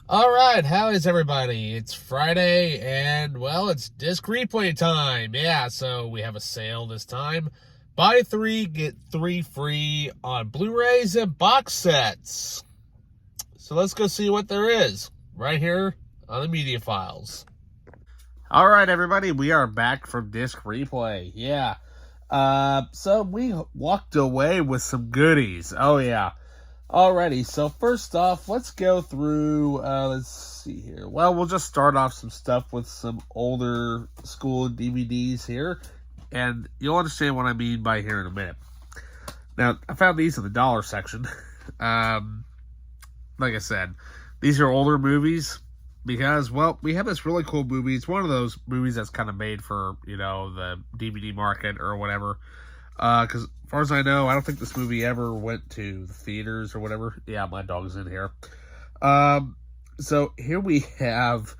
All right, how is everybody? It's Friday, and well, it's disc replay time. Yeah, so we have a sale this time. Buy three, get three free on Blu-rays and box sets. So let's go see what there is right here on the media files. All right, everybody, we are back from disc replay. Yeah. So we walked away with some goodies. Oh yeah. Alrighty, so first off, let's go through, let's see here. Well, we'll just start off some stuff with some older school DVDs here, and you'll understand what I mean by here in a minute. Now, I found these in the dollar section. Like I said, these are older movies because, well, we have this really cool movie. It's one of those movies that's kind of made for, the DVD market or whatever. Because as far as I know, I don't think this movie ever went to the theaters or whatever. Yeah, my dog's in here. So here we have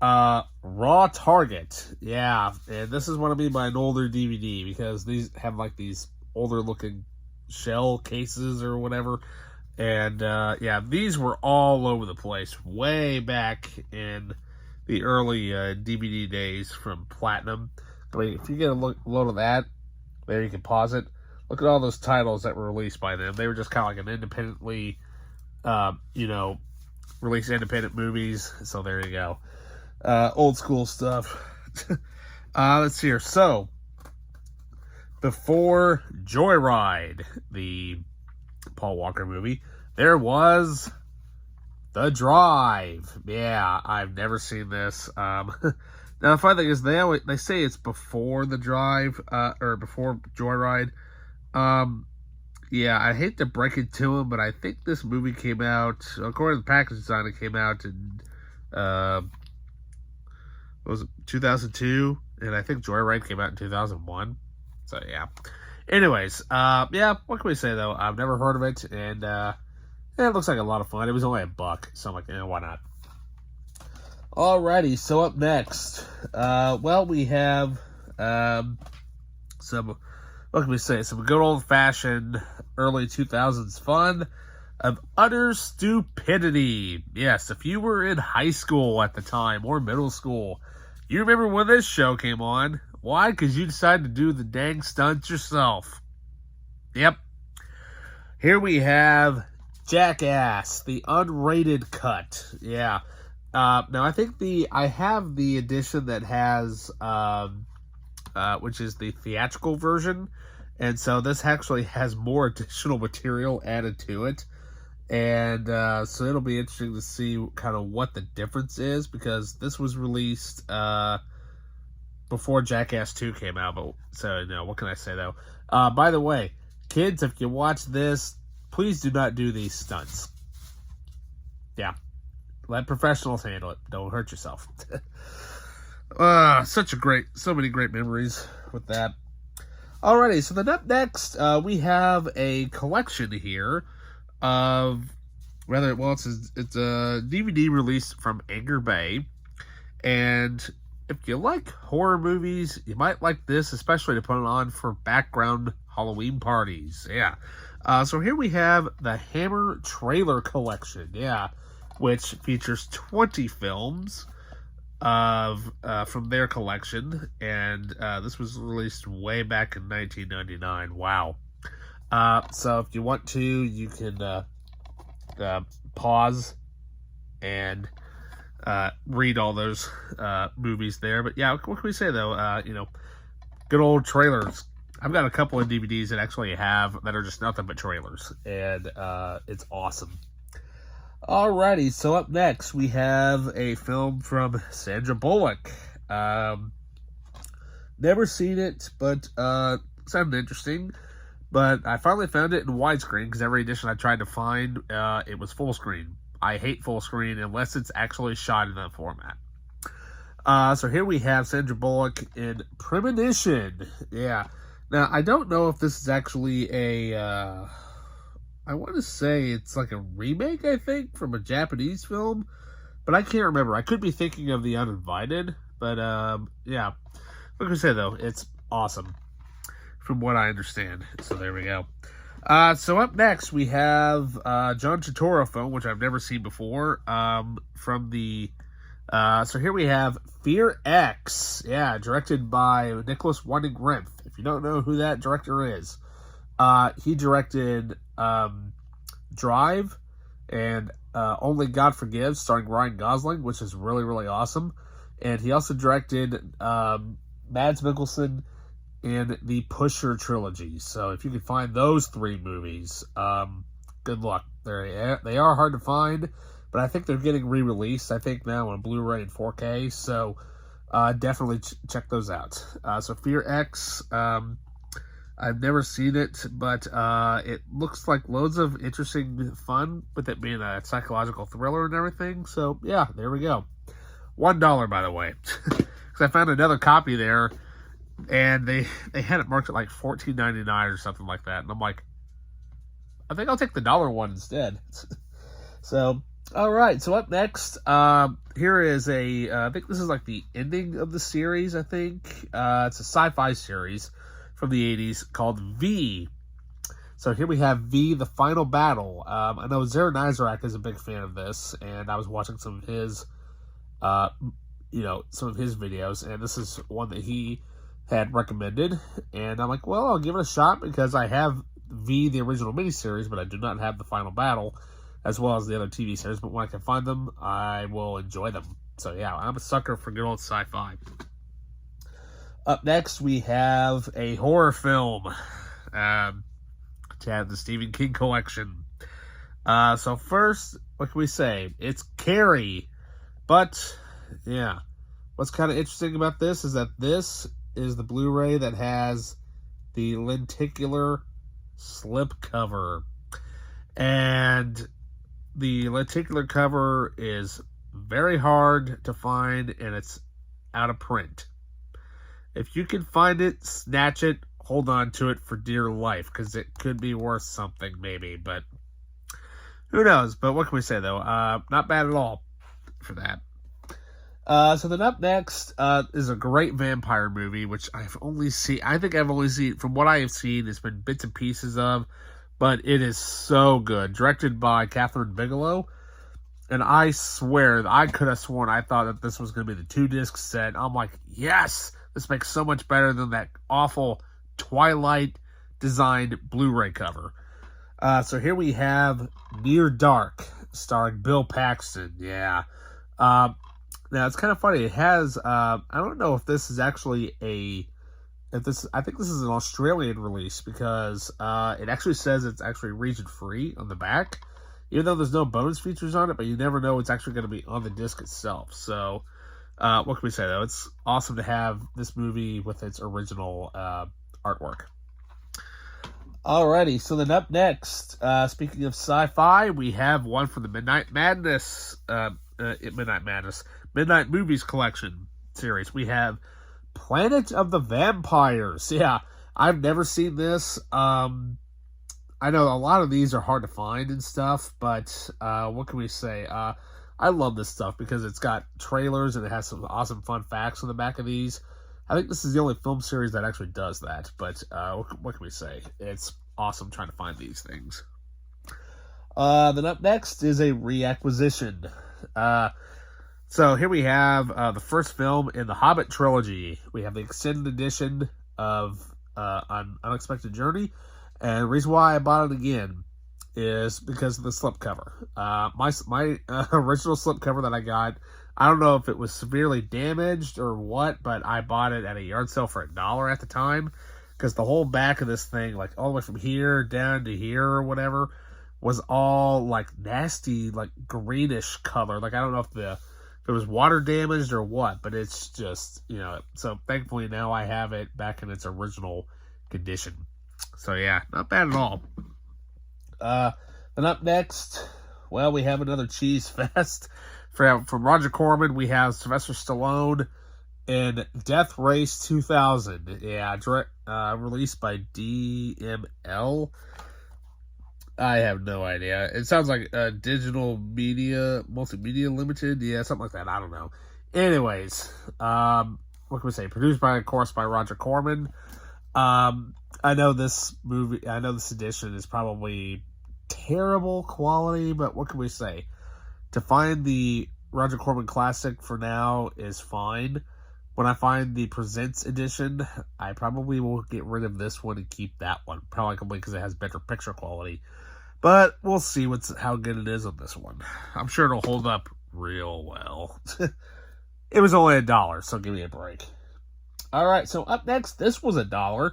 Raw Target. Yeah, and this is what I mean by an older DVD because these have like these older looking shell cases or whatever. And yeah, these were all over the place way back in the early DVD days from Platinum. I mean, if you get a load of that, there you can pause it. Look at all those titles that were released by them. They were just kind of like an independently, released independent movies. So there you go. Old school stuff. Let's see here. So, before Joyride, the Paul Walker movie, there was The Drive. Yeah, I've never seen this. Now, the funny thing is, they say it's before The Drive, or before Joyride. Yeah, I hate to break it to him, but I think this movie came out, according to the package design, it came out in, what was it, 2002? And I think Joyride came out in 2001. So, yeah. Anyways, yeah, what can we say, though? I've never heard of it, and, yeah, it looks like a lot of fun. It was only $1, so I'm like, why not? Alrighty, so up next, well, we have, some, what can we say, some good old-fashioned early 2000s fun of utter stupidity. Yes, if you were in high school at the time, or middle school, you remember when this show came on. Why? Because you decided to do the dang stunts yourself. Yep. Here we have Jackass, the unrated cut. Yeah. Now I think I have the edition that has, which is the theatrical version, and so this actually has more additional material added to it, and so it'll be interesting to see kind of what the difference is because this was released before Jackass 2 came out. But so what can I say though? By the way, kids, if you watch this, please do not do these stunts. Yeah. Let professionals handle it. Don't hurt yourself. So many great memories with that. Alrighty, so then up next, we have a collection here of, it's a DVD release from Anchor Bay, and if you like horror movies, you might like this, especially to put it on for background Halloween parties. Yeah. So here we have the Hammer Trailer Collection. Yeah. Which features 20 films from their collection, and this was released way back in 1999. Wow. So if you want to, you can pause and read all those movies there. But yeah, what can we say though? Good old trailers. I've got a couple of DVDs that are just nothing but trailers, and it's awesome. Alrighty, so up next we have a film from Sandra Bullock. Never seen it, but sounded interesting. But I finally found it in widescreen because every edition I tried to find, it was full screen. I hate full screen unless it's actually shot in that format. So here we have Sandra Bullock in Premonition. Yeah. Now, I don't know if this is actually I want to say it's like a remake, I think, from a Japanese film, but I can't remember. I could be thinking of The Uninvited, but yeah. What can I say, though? It's awesome, from what I understand. So there we go. So up next we have John Turturro film, which I've never seen before. From the so here we have Fear X, yeah, directed by Nicholas Winding Refn. If you don't know who that director is, he directed Drive and Only God Forgives, starring Ryan Gosling, which is really, really awesome. And he also directed Mads Mikkelsen in the Pusher trilogy. So if you can find those three movies, good luck. They are hard to find, but I think they're getting re-released, I think now on Blu-ray and 4K. So definitely check those out. So Fear X, I've never seen it, but it looks like loads of interesting fun with it being a psychological thriller and everything. So yeah, there we go. $1, by the way, because I found another copy there, and they had it marked at like $14.99 or something like that, and I'm like, I think I'll take the $1 one instead. So, all right. So up next, here is I think this is like the ending of the series. I think it's a sci-fi series from the 80s called V. So here we have V, The Final Battle. I know Zara Nazarak is a big fan of this, and I was watching some of his, some of his videos, and this is one that he had recommended, and I'm like, well, I'll give it a shot because I have V, the original miniseries, but I do not have The Final Battle, as well as the other TV series, but when I can find them, I will enjoy them. So yeah, I'm a sucker for good old sci-fi. Up next, we have a horror film, to add the Stephen King collection. So first, what can we say? It's Carrie, but yeah, what's kind of interesting about this is that this is the Blu-ray that has the lenticular slipcover, and the lenticular cover is very hard to find, and it's out of print. If you can find it, snatch it, hold on to it for dear life, because it could be worth something maybe, but who knows. But what can we say though? Not bad at all for that. So then up next is a great vampire movie, which I think I've only seen, from what I have seen, it's been bits and pieces of, but it is so good. Directed by Catherine Bigelow, and I swear, I could have sworn I thought that this was going to be the 2-disc set. I'm like, yes, this makes so much better than that awful Twilight designed Blu-ray cover. So here we have Near Dark, starring Bill Paxton. Yeah. Now, it's kind of funny. It has, I don't know if this is actually I think this is an Australian release, because it actually says it's actually region-free on the back, even though there's no bonus features on it, but you never know it's actually going to be on the disc itself. So, what can we say, though? It's awesome to have this movie with its original artwork. Alrighty, so then up next, speaking of sci-fi, we have one from the Midnight Movies Collection series. We have Planet of the Vampires. Yeah, I've never seen this. I know a lot of these are hard to find and stuff, but what can we say? I love this stuff because it's got trailers and it has some awesome fun facts on the back of these. I think this is the only film series that actually does that, but what can we say? It's awesome trying to find these things. Then up next is a reacquisition. So here we have the first film in the Hobbit trilogy. We have the extended edition of An Unexpected Journey, and the reason why I bought it again is because of the slipcover. My original slipcover that I got, I don't know if it was severely damaged or what, but I bought it at a yard sale for $1 at the time, because the whole back of this thing, like all the way from here down to here or whatever, was all like nasty, like greenish color. Like I don't know if it was water damaged or what, but it's just, so thankfully now I have it back in its original condition. So yeah, not bad at all. Then up next, well, we have another cheese fest. From Roger Corman, we have Sylvester Stallone in Death Race 2000. Yeah, released by DML. I have no idea. It sounds like Digital Media, Multimedia Limited. Yeah, something like that. I don't know. Anyways, what can we say? Produced by, of course, by Roger Corman. I know this edition is probably terrible quality, but what can we say? To find the Roger Corman Classic for now is fine. When I find the Presents edition, I probably will get rid of this one and keep that one. Probably because it has better picture quality. But we'll see how good it is on this one. I'm sure it'll hold up real well. It was only $1, so give me a break. Alright, so up next, this was $1.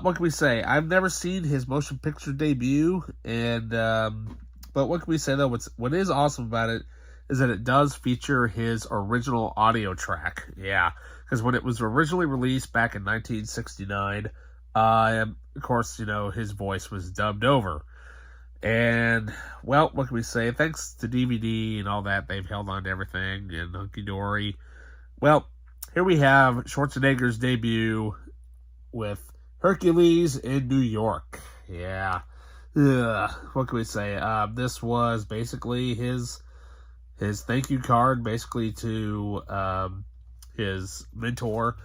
What can we say? I've never seen his motion picture debut, and but what can we say though? What is awesome about it is that it does feature his original audio track. Yeah, because when it was originally released back in 1969, of course, his voice was dubbed over. And, well, what can we say? Thanks to DVD and all that, they've held on to everything and hunky-dory. Well, here we have Schwarzenegger's debut with Hercules in New York. Yeah. Ugh. What can we say? This was basically his thank you card, basically to his mentor,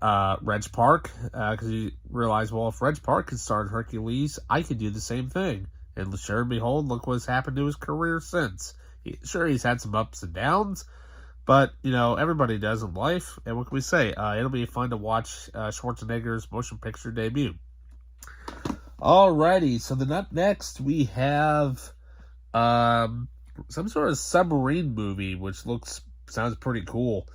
Reg Park, because he realized, well, if Reg Park can start Hercules, I can do the same thing. And sure and behold, look what's happened to his career since. He's had some ups and downs, but, everybody does in life. And what can we say? It'll be fun to watch Schwarzenegger's motion picture debut. Alrighty, so then up next we have some sort of submarine movie, which sounds pretty cool.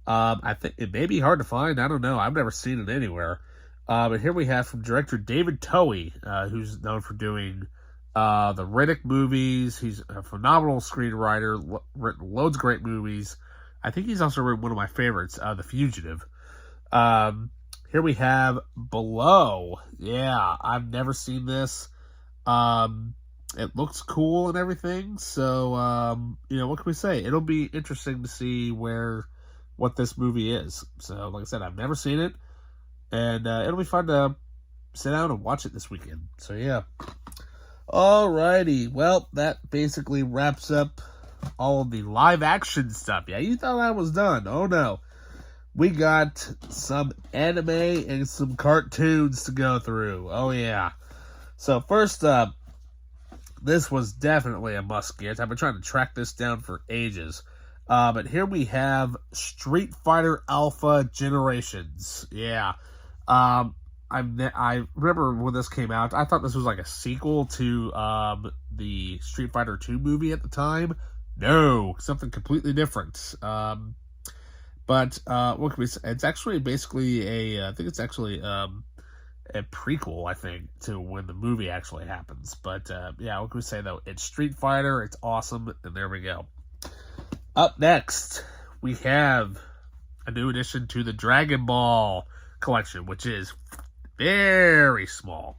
I think it may be hard to find. I don't know. I've never seen it anywhere. But here we have from director David Towie, who's known for doing the Riddick movies. He's a phenomenal screenwriter, written loads of great movies. I think he's also written one of my favorites, The Fugitive. Here we have Below. Yeah, I've never seen this. It looks cool and everything. So, what can we say? It'll be interesting to see what this movie is. So, like I said, I've never seen it. And it'll be fun to sit down and watch it this weekend. So, yeah. Alrighty, well, that basically wraps up all of the live action stuff. Yeah, you thought I was done. Oh no. We got some anime and some cartoons to go through. Oh yeah. So first up, this was definitely a must-get. I've been trying to track this down for ages. But here we have Street Fighter Alpha Generations. Yeah. I remember when this came out, I thought this was like a sequel to the Street Fighter 2 movie at the time. No, something completely different. But what can we say? It's actually basically I think it's actually a prequel, I think, to when the movie actually happens. But yeah, what can we say though? It's Street Fighter, it's awesome, and there we go. Up next, we have a new addition to the Dragon Ball collection, which is very small.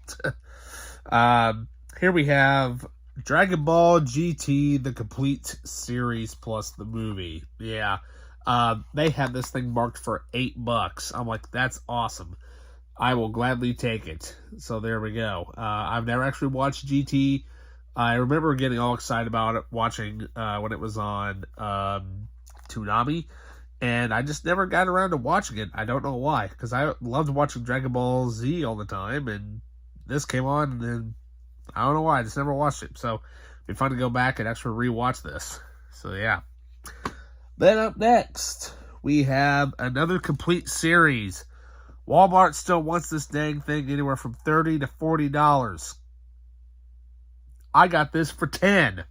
Here we have Dragon Ball GT, the complete series plus the movie. Yeah. They had this thing marked for $8. I'm like, that's awesome. I will gladly take it. So there we go. I've never actually watched GT. I remember getting all excited about it watching when it was on Toonami. And I just never got around to watching it. I don't know why. Because I loved watching Dragon Ball Z all the time. And this came on. And then I don't know why. I just never watched it. So it'd be fun to go back and actually rewatch this. So yeah. Then up next, we have another complete series. Walmart still wants this dang thing anywhere from $30 to $40. I got this for $10.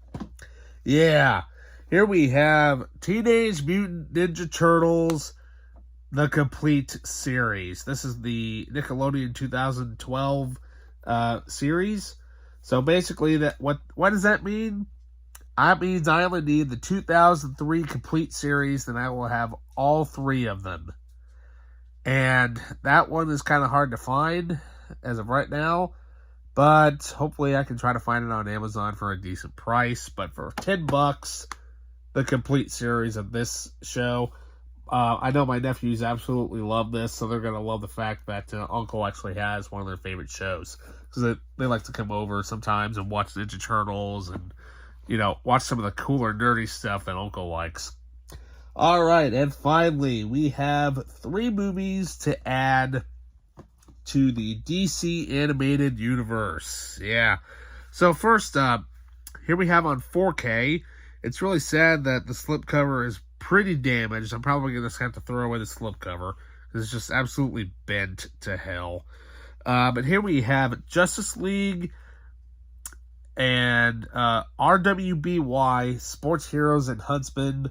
Yeah. Here we have Teenage Mutant Ninja Turtles, the complete series. This is the Nickelodeon 2012 series. So basically, what does that mean? That means I only need the 2003 complete series, then I will have all three of them. And that one is kind of hard to find as of right now. But hopefully I can try to find it on Amazon for a decent price. But for $10, the complete series of this show. I know my nephews absolutely love this, so they're going to love the fact that Uncle actually has one of their favorite shows. Because they like to come over sometimes and watch Ninja Turtles and, watch some of the cooler, nerdy stuff that Uncle likes. Alright, and finally, we have 3 movies to add to the DC Animated Universe. Yeah. So first up, here we have on 4K. It's really sad that the slipcover is pretty damaged. I'm probably going to have to throw away the slipcover because it's just absolutely bent to hell. But here we have Justice League and RWBY, Sports Heroes and Huntsmen,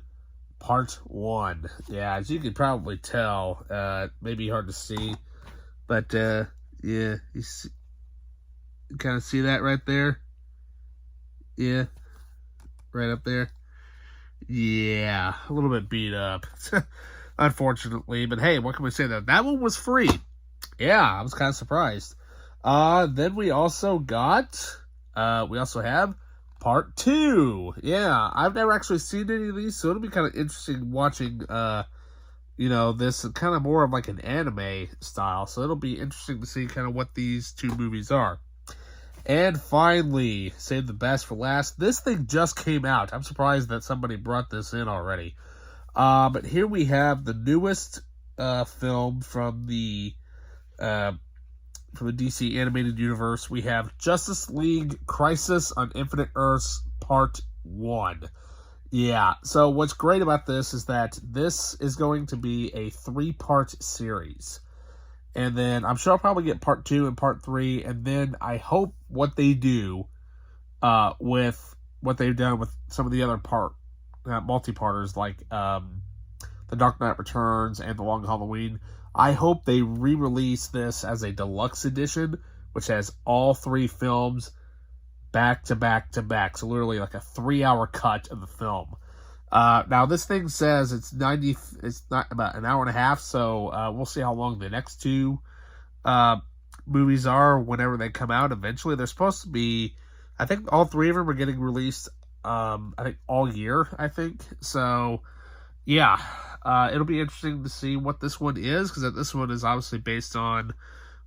Part 1. Yeah, as you can probably tell, it may be hard to see, but yeah, you kind of see that right there? Yeah, right up there. Yeah, a little bit beat up, unfortunately, but hey, what can we say though? That one was free. Yeah, I was kind of surprised. Then we also have Part 2. Yeah, I've never actually seen any of these, so it'll be kind of interesting watching, this kind of more of like an anime style. So it'll be interesting to see kind of what these two movies are. And finally, save the best for last. This thing just came out. I'm surprised that somebody brought this in already. But here we have the newest film from the DC Animated Universe. We have Justice League Crisis on Infinite Earths Part 1. Yeah, so what's great about this is that this is going to be a 3-part series. And then I'm sure I'll probably get Part 2 and Part 3, and then I hope what they do with what they've done with some of the other multi-parters like The Dark Knight Returns and The Long Halloween. I hope they re-release this as a deluxe edition, which has all 3 films back to back to back. So literally like a 3-hour cut of the film. Now this thing says it's not about an hour and a half, so we'll see how long the next 2 movies are whenever they come out. Eventually, they're supposed to be, I think all 3 of them are getting released, I think all year, I think. So, yeah, it'll be interesting to see what this one is, because this one is obviously based on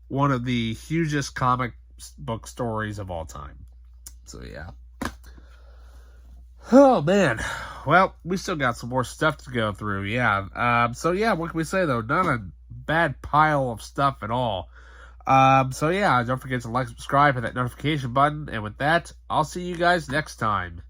one of the hugest comic book stories of all time. So, yeah. Oh, man. Well, we still got some more stuff to go through, yeah. So, yeah, what can we say, though? Not a bad pile of stuff at all. So, yeah, don't forget to like, subscribe, hit that notification button. And with that, I'll see you guys next time.